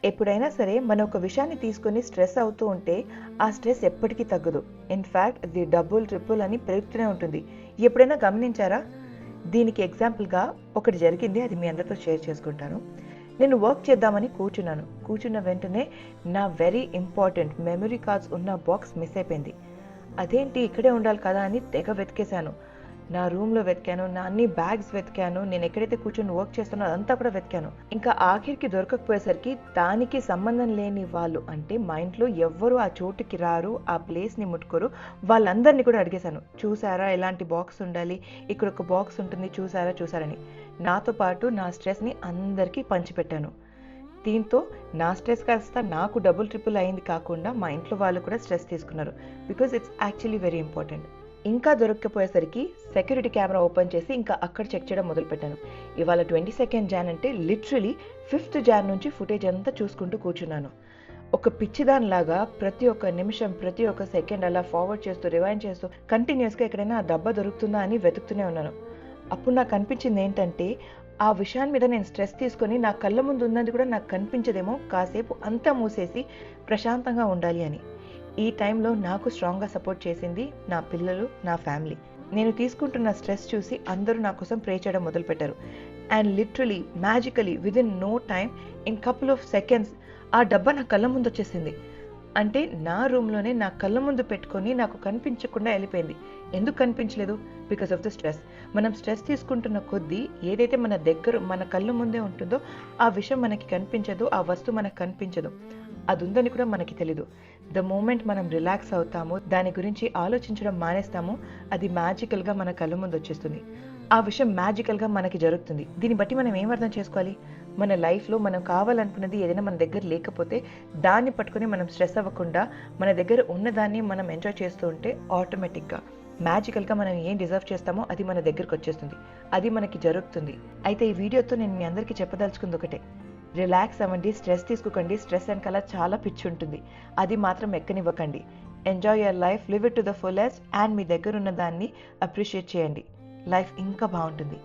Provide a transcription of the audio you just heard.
ఎప్పుడైనా సరే మనం ఒక విషయాన్ని తీసుకొని స్ట్రెస్ అవుతూ ఉంటే ఆ స్ట్రెస్ ఎప్పటికీ తగ్గదు. ఇన్ఫ్యాక్ట్ అది డబుల్ ట్రిపుల్ అని పెరుగుతూనే ఉంటుంది. ఎప్పుడైనా గమనించారా? దీనికి ఎగ్జాంపుల్గా ఒకటి జరిగింది, అది మీ అందరితో షేర్ చేసుకుంటాను. నేను వర్క్ చేద్దామని కూర్చున్నాను. కూర్చున్న వెంటనే నా వెరీ ఇంపార్టెంట్ మెమరీ కార్డ్స్ ఉన్న బాక్స్ మిస్ అయిపోయింది. అదేంటి ఇక్కడే ఉండాలి కదా అని తెగ వెతికేశాను. నా రూమ్లో వెతికాను, నా అన్ని బ్యాగ్స్ వెతికాను, నేను ఎక్కడైతే కూర్చొని వర్క్ చేస్తానో అదంతా కూడా వెతికాను. ఇంకా ఆఖరికి దొరకకపోయేసరికి దానికి సంబంధం లేని వాళ్ళు, అంటే మా ఇంట్లో ఎవ్వరు ఆ చోటుకి రారు, ఆ ప్లేస్ని ముట్టుకోరు, వాళ్ళందరినీ కూడా అడిగేశాను. చూసారా ఎలాంటి బాక్స్ ఉండాలి, ఇక్కడ ఒక బాక్స్ ఉంటుంది, చూసారని. నాతో పాటు నా స్ట్రెస్ని అందరికీ పంచిపెట్టాను. దీంతో నా స్ట్రెస్ కాస్త నాకు డబుల్ ట్రిపుల్ అయింది కాకుండా మా ఇంట్లో వాళ్ళు కూడా స్ట్రెస్ తీసుకున్నారు. Because it's actually very important. ఇంకా దొరక్కపోయేసరికి సెక్యూరిటీ కెమెరా ఓపెన్ చేసి ఇంకా అక్కడ చెక్ చేయడం మొదలుపెట్టాను. ఇవాళ 22 జాన్ అంటే లిటరలీ 5th జాన్ నుంచి ఫుటేజ్ అంతా చూసుకుంటూ కూర్చున్నాను. ఒక పిచ్చిదానిలాగా ప్రతి ఒక్క నిమిషం, ప్రతి ఒక్క సెకండ్ అలా ఫార్వర్డ్ చేస్తూ, రివైండ్ చేస్తూ కంటిన్యూస్గా ఎక్కడైనా ఆ డబ్బా దొరుకుతుందా అని వెతుకుతూనే ఉన్నాను. అప్పుడు నాకు అనిపించింది ఏంటంటే, ఆ విషయాన్ని మీద నేను స్ట్రెస్ తీసుకొని నా కళ్ళ ముందు ఉన్నది కూడా నాకు కనిపించదేమో, కాసేపు అంతా మూసేసి ప్రశాంతంగా ఉండాలి అని. ఈ టైంలో నాకు స్ట్రాంగ్గా సపోర్ట్ చేసింది నా పిల్లలు, నా ఫ్యామిలీ. నేను తీసుకుంటున్న స్ట్రెస్ చూసి అందరూ నా కోసం ప్రే చేయడం మొదలుపెట్టారు. And literally magically within no time, in couple of seconds ఆ డబ్బా నా కళ్ళ ముందు వచ్చేసింది. అంటే నా రూమ్లోనే నా కళ్ళ ముందు పెట్టుకొని నాకు కనిపించకుండా వెళ్ళిపోయింది. ఎందుకు కనిపించలేదు? Because of the stress. మనం స్ట్రెస్ తీసుకుంటున్న కొద్దీ ఏదైతే మన దగ్గర మన కళ్ళ ముందే ఉంటుందో ఆ విషయం మనకి కనిపించదు, ఆ వస్తువు మనకు కనిపించదు. అది ఉందని కూడా మనకి తెలీదు. ద మూమెంట్ మనం రిలాక్స్ అవుతామో, దాని గురించి ఆలోచించడం మానేస్తామో, అది మ్యాజికల్గా మన కళ్ళ ముందు వచ్చేస్తుంది. ఆ విషయం మ్యాజికల్గా మనకి జరుగుతుంది. దీన్ని బట్టి మనం ఏం అర్థం చేసుకోవాలి? మన లైఫ్లో మనం కావాలనుకున్నది ఏదైనా మన దగ్గర లేకపోతే దాన్ని పట్టుకొని మనం స్ట్రెస్ అవ్వకుండా మన దగ్గర ఉన్నదాన్ని మనం ఎంజాయ్ చేస్తూ ఉంటే ఆటోమేటిక్గా మ్యాజికల్గా మనం ఏం డిజర్వ్ చేస్తామో అది మన దగ్గరకు వచ్చేస్తుంది. అది మనకి జరుగుతుంది. అయితే ఈ వీడియోతో నేను మీ అందరికీ చెప్పదలుచుకుంది ఒకటే: రిలాక్స్ అవ్వండి, స్ట్రెస్ తీసుకోకండి. స్ట్రెస్ వెనకాల చాలా పిచ్చి ఉంటుంది, అది మాత్రం ఎక్కనివ్వకండి. Enjoy your life, live it to the fullest. And మీ దగ్గర ఉన్న దాన్ని అప్రిషియేట్ చేయండి. లైఫ్ ఇంకా బాగుంటుంది.